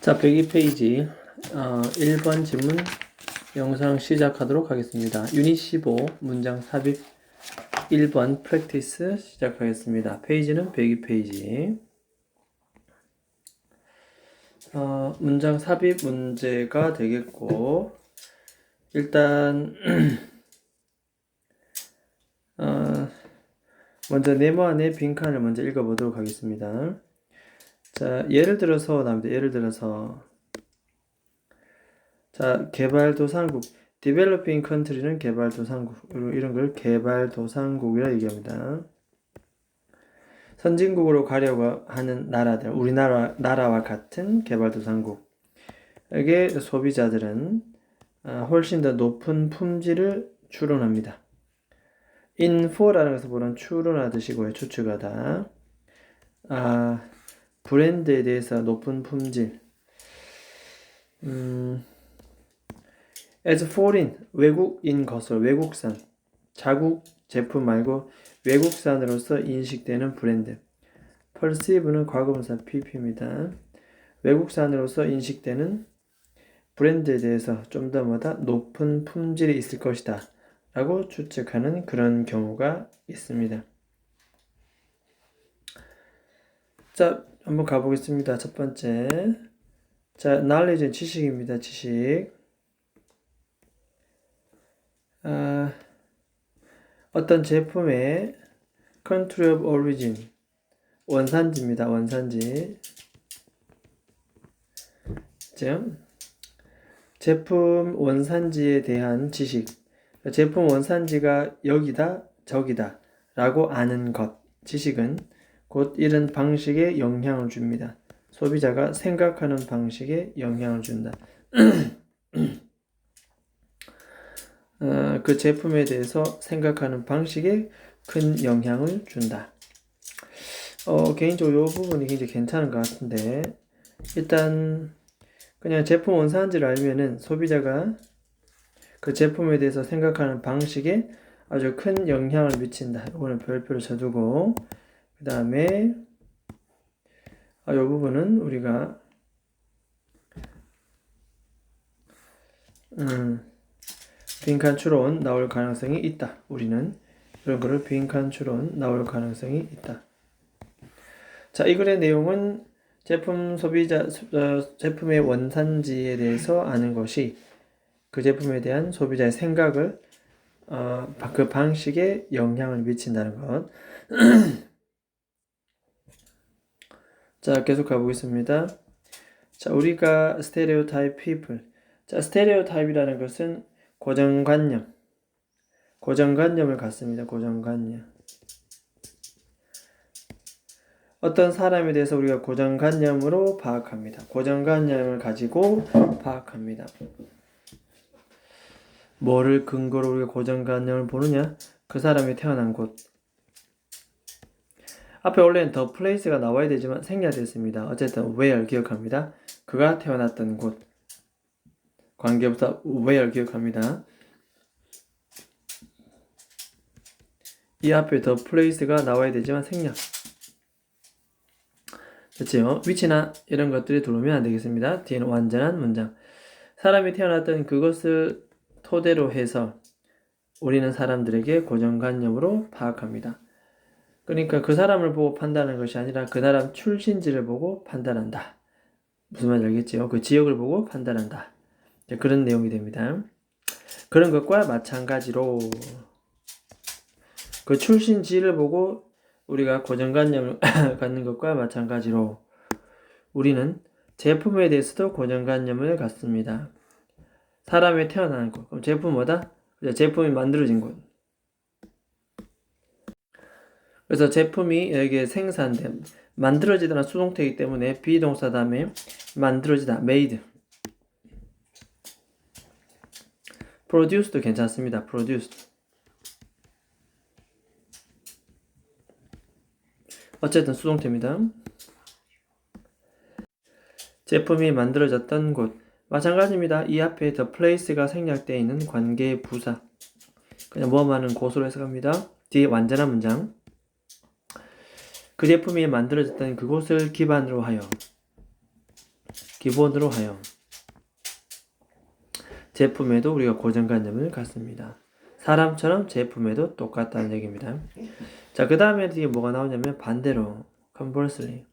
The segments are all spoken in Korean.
자, 102페이지 1번 질문 영상 시작하도록 하겠습니다. 유닛 15 문장 삽입 1번 프랙티스 시작하겠습니다. 페이지는 102페이지. 문장 삽입 문제가 되겠고, 일단 먼저 네모 안에 빈칸을 먼저 읽어보도록 하겠습니다. 자, 예를 들어서 나옵니다. 예를 들어서 자, 개발도상국, developing country는 개발도상국, 이런 걸 개발도상국이라 얘기합니다. 선진국으로 가려고 하는 나라들, 우리나라와 같은 개발도상국에게 소비자들은 훨씬 더 높은 품질을 추론합니다. info라는 것을 보면 추론하듯이고요, 추측하다. 브랜드에 대해서 높은 품질. as foreign, 외국인 것으로, 외국산, 자국 제품 말고 외국산으로서 인식되는 브랜드. perceive는 과거분사 pp입니다. 외국산으로서 인식되는 브랜드에 대해서 좀 더 높은 품질이 있을 것이다 라고 추측하는 그런 경우가 있습니다. 자, 한번 가보겠습니다. 첫 번째, 자, knowledge는 지식입니다. 지식. 어떤 제품의 country of origin, 원산지입니다. 원산지. 제품 원산지에 대한 지식. 제품 원산지가 여기다, 저기다 라고 아는 것. 지식은 곧 이런 방식에 영향을 줍니다. 소비자가 생각하는 방식에 영향을 준다. 그 제품에 대해서 생각하는 방식에 큰 영향을 준다. 개인적으로 이 부분이 굉장히 괜찮은 것 같은데, 일단 그냥 제품 원산지를 알면은 소비자가 그 제품에 대해서 생각하는 방식에 아주 큰 영향을 미친다. 이거는 별표를 쳐두고, 그 다음에 이 부분은 우리가 빈칸 추론 나올 가능성이 있다. 우리는 이런 거를 빈칸 추론 나올 가능성이 있다. 자, 이 글의 내용은 제품의 원산지에 대해서 아는 것이 그 제품에 대한 소비자의 생각을 그 방식에 영향을 미친다는 것. 자, 계속 가보겠습니다. 자, 우리가 stereotype people. 자, stereotype이라는 것은 고정관념을 갖습니다. 고정관념. 어떤 사람에 대해서 우리가 고정관념으로 파악합니다. 고정관념을 가지고 파악합니다. 뭐를 근거로 우리가 고정관념을 보느냐? 그 사람이 태어난 곳. 앞에 원래는 the place가 나와야 되지만 생략됐습니다. 어쨌든 where 기억합니다. 그가 태어났던 곳. 관계부터 where 기억합니다. 이 앞에 the place가 나와야 되지만 생략. 그렇죠? 위치나 이런 것들이 들어오면 안 되겠습니다. 뒤에는 완전한 문장. 사람이 태어났던 그것을 토대로 해서 우리는 사람들에게 고정관념으로 파악합니다. 그러니까 그 사람을 보고 판단하는 것이 아니라 그 사람 출신지를 보고 판단한다. 무슨 말인지 알겠죠? 그 지역을 보고 판단한다. 그런 내용이 됩니다. 그런 것과 마찬가지로 그 출신지를 보고 우리가 고정관념을 갖는 것과 마찬가지로 우리는 제품에 대해서도 고정관념을 갖습니다. 사람이 태어나는 곳. 그럼 제품은 뭐다? 제품이 만들어진 곳. 그래서 제품이 여기에 생산된, 만들어지다는 수동태이기 때문에 비동사 다음에 만들어지다, made. produce도 괜찮습니다. produced. 어쨌든 수동태입니다. 제품이 만들어졌던 곳. 마찬가지입니다. 이 앞에 the place가 생략되어 있는 관계 부사. 그냥 뭐하는 곳으로 해석합니다. 뒤에 완전한 문장. 그 제품이 만들어졌던 그곳을 기반으로 하여. 기본으로 하여 제품에도 우리가 고정관념을 갖습니다. 사람처럼 제품에도 똑같다는 얘기입니다. 자, 그 다음에 이게 뭐가 나오냐면 반대로 conversely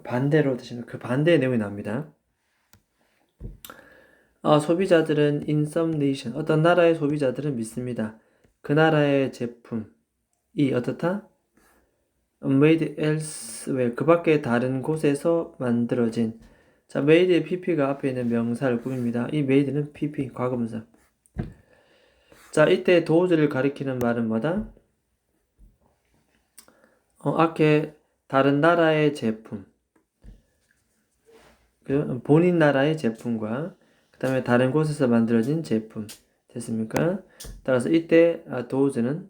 반대로 드시는 그 반대의 내용이 나옵니다. 소비자들은 in some nation 어떤 나라의 소비자들은 믿습니다. 그 나라의 제품이 어떻다? made elsewhere 그 밖에 다른 곳에서 만들어진 자, made의 pp가 앞에 있는 명사를 꾸밉니다. 이 made는 pp 과거분사. 자, 이때 도우즈를 가리키는 말은 뭐다? 앞에 다른 나라의 제품 본인 나라의 제품과 그 다음에 다른 곳에서 만들어진 제품 됐습니까? 따라서 이때 도우즈는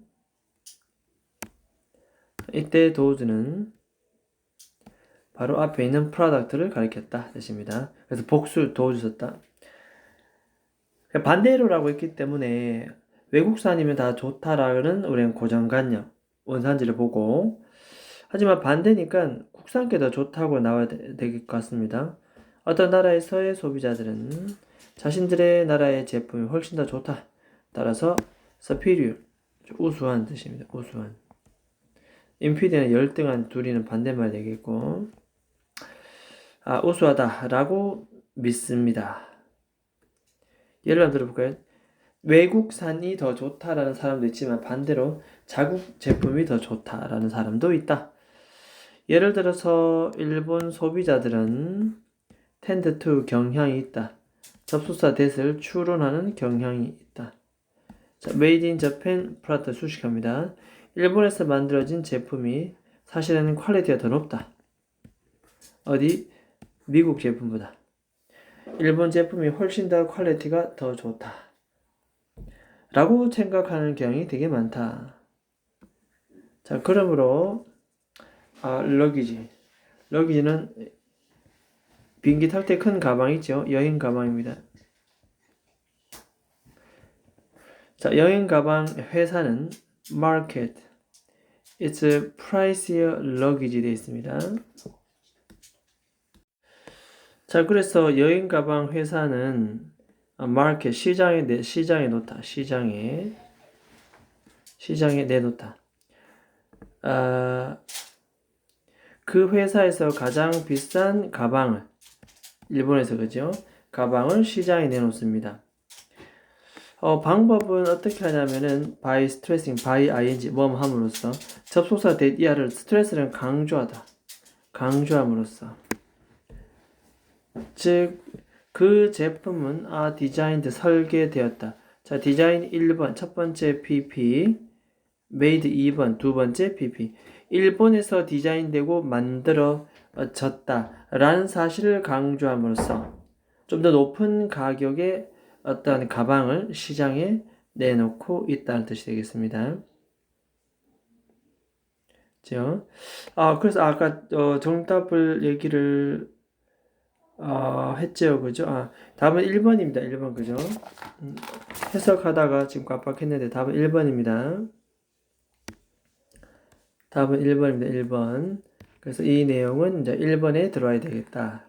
바로 앞에 있는 프로덕트를 가리켰다 뜻입니다. 그래서 복수 도우즈 썼다. 반대로라고 했기 때문에 외국산이면 다 좋다라는 우리는 고정관념 원산지를 보고 하지만 반대니까 국산께 더 좋다고 나와야 될 것 같습니다. 어떤 나라에서의 소비자들은 자신들의 나라의 제품이 훨씬 더 좋다. 따라서 superior, 우수한 뜻입니다. 우수한. inferior는 열등한, 둘이는 반대말 되겠고 우수하다라고 믿습니다. 예를 한번 들어볼까요? 외국산이 더 좋다라는 사람도 있지만 반대로 자국 제품이 더 좋다라는 사람도 있다. 예를 들어서 일본 소비자들은 tend to 경향이 있다. 접속사 that을 추론하는 경향이 있다. 자, made in Japan 프로덕트 수식합니다. 일본에서 만들어진 제품이 사실은 퀄리티가 더 높다. 어디? 미국 제품보다. 일본 제품이 훨씬 더 퀄리티가 더 좋다. 라고 생각하는 경향이 되게 많다. 자, 그러므로 러기지는 비행기 탈 때 큰 가방 있죠? 여행 가방입니다. 자, 여행 가방 회사는 market it's pricier luggage 되어 있습니다. 자, 그래서 여행 가방 회사는 market 시장에 놓다. 시장에 내놓다. 그 회사에서 가장 비싼 가방을 일본에서 그죠? 가방을 시장에 내놓습니다. 방법은 어떻게 하냐면은 by stressing, by ing, 함으로써 접속사 that이하를 스트레스를 강조함으로써 즉 그 제품은 designed 설계되었다. 자, 디자인 1번 첫 번째 PP, made 2번 두 번째 PP. 일본에서 디자인되고 만들어졌다 라는 사실을 강조함으로써 좀 더 높은 가격의 어떤 가방을 시장에 내놓고 있다는 뜻이 되겠습니다. 그렇죠? 그래서 아까 정답을 얘기를 했죠, 그죠? 답은 1번입니다. 1번, 그죠? 해석하다가 지금 깜빡했는데 답은 1번입니다. 답은 1번입니다. 1번. 그래서 이 내용은 이제 1번에 들어와야 되겠다.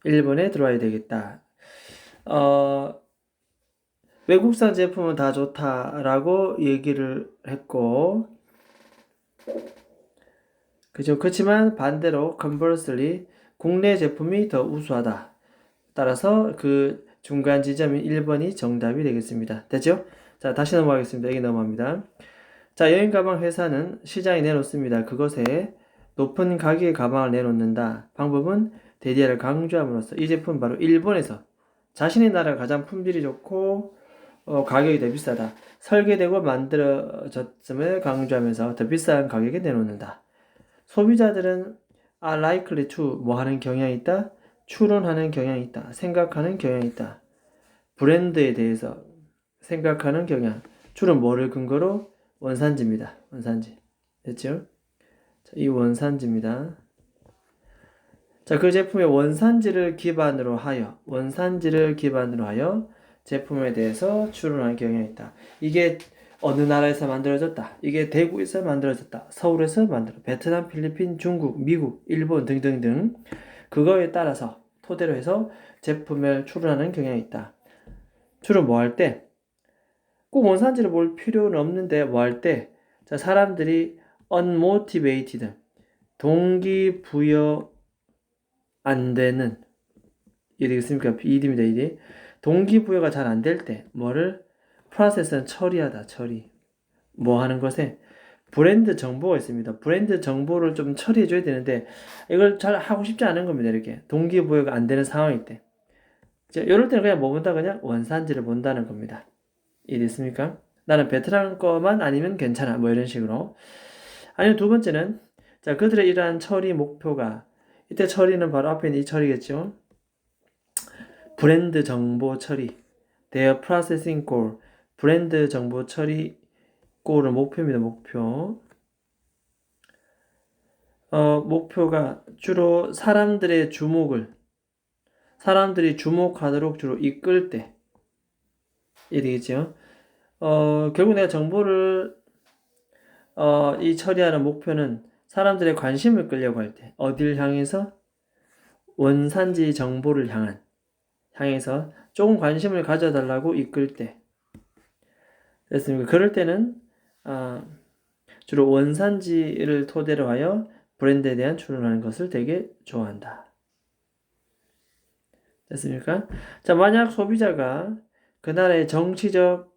1번에 들어와야 되겠다. 외국산 제품은 다 좋다라고 얘기를 했고, 그죠? 그렇지만 반대로 conversely 국내 제품이 더 우수하다. 따라서 그 중간 지점인 1번이 정답이 되겠습니다. 됐죠? 자, 다시 넘어가겠습니다. 여기 넘어갑니다. 자, 여행 가방 회사는 시장에 내놓습니다. 그것에 높은 가격의 가방을 내놓는다. 방법은 대디아를 강조함으로써 이 제품 바로 일본에서 자신의 나라가 가장 품질이 좋고 가격이 더 비싸다. 설계되고 만들어졌음을 강조하면서 더 비싼 가격에 내놓는다. 소비자들은 are likely to 뭐 하는 경향이 있다? 추론하는 경향이 있다. 생각하는 경향이 있다. 브랜드에 대해서 생각하는 경향. 주로 뭐를 근거로? 원산지입니다. 원산지. 됐죠? 자, 이 원산지입니다. 자, 그 제품의 원산지를 기반으로 하여 제품에 대해서 추론하는 경향이 있다. 이게 어느 나라에서 만들어졌다. 이게 대구에서 만들어졌다. 서울에서 베트남, 필리핀, 중국, 미국, 일본 등등등 그거에 따라서 토대로 해서 제품을 출원하는 경향이 있다. 주로 뭐 할 때? 꼭 원산지를 볼 필요는 없는데 뭐 할 때? 자, 사람들이 unmotivated, 동기부여 안 되는, 이 되겠습니까? ED입니다, ED. 동기부여가 잘 안 될 때, 뭐를? 프로세스는 처리하다, 처리. 뭐 하는 것에? 브랜드 정보가 있습니다. 브랜드 정보를 좀 처리해줘야 되는데, 이걸 잘 하고 싶지 않은 겁니다, 이렇게. 동기부여가 안 되는 상황일 때. 자, 이럴 때는 그냥 뭐 본다? 그냥 원산지를 본다는 겁니다. 이해됐습니까? 나는 베트남 거만 아니면 괜찮아. 뭐 이런 식으로. 아니면 두 번째는, 자, 그들의 이러한 처리 목표가, 이때 처리는 바로 앞에 있는 이 처리겠죠? 브랜드 정보 처리. Their processing goal. 브랜드 정보 처리 goal은 목표입니다, 목표. 목표가 주로 사람들이 주목하도록 주로 이끌 때. 이게 되겠죠? 결국 내가 정보를, 이 처리하는 목표는 사람들의 관심을 끌려고 할 때, 어딜 향해서? 원산지 정보를 향해서 조금 관심을 가져달라고 이끌 때. 됐습니까? 그럴 때는, 주로 원산지를 토대로 하여 브랜드에 대한 추론하는 것을 되게 좋아한다. 됐습니까? 자, 만약 소비자가 그 나라의 정치적,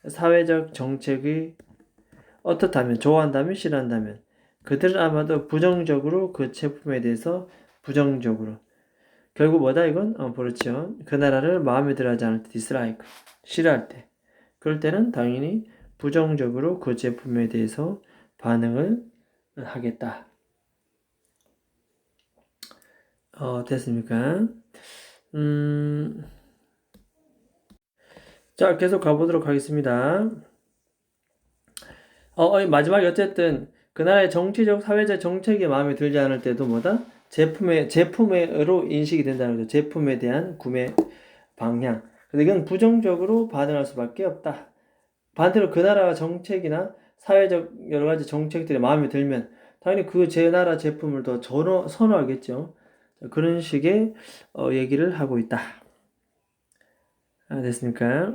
사회적 정책이 어떻다면, 좋아한다면, 싫어한다면, 그들은 아마도 부정적으로 그 제품에 대해서 부정적으로. 결국 뭐다 이건? 그렇죠. 그 나라를 마음에 들어 하지 않을 때, dislike, 싫어할 때. 그럴 때는 당연히 부정적으로 그 제품에 대해서 반응을 하겠다. 됐습니까? 자, 계속 가보도록 하겠습니다. 마지막에 어쨌든 그 나라의 정치적, 사회적 정책이 마음에 들지 않을 때도 뭐다? 제품으로 인식이 된다는 거죠. 제품에 대한 구매 방향. 근데 이건 부정적으로 반응할 수밖에 없다. 반대로 그 나라 정책이나 사회적 여러 가지 정책들이 마음에 들면 당연히 그 제 나라 제품을 더 선호하겠죠. 그런 식의 얘기를 하고 있다. 됐습니까?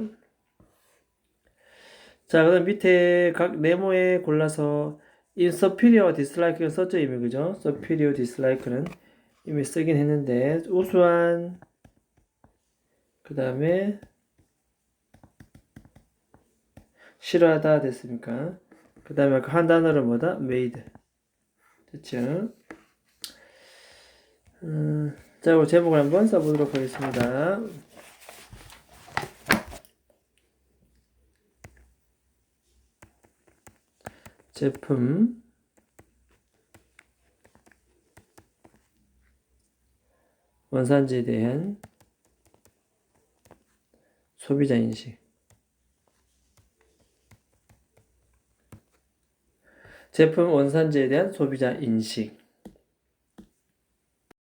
자, 그 다음 밑에 각 네모에 골라서 이 superior dislike가 썼죠, 이미, 그죠? superior dislike는 이미 쓰긴 했는데, 우수한, 그 다음에 싫어하다 됐습니까? 그 다음에 한 단어는 뭐다? made. 됐죠? 자, 그럼 제목을 한번 써보도록 하겠습니다. 제품 원산지에 대한 소비자 인식. 제품 원산지에 대한 소비자 인식.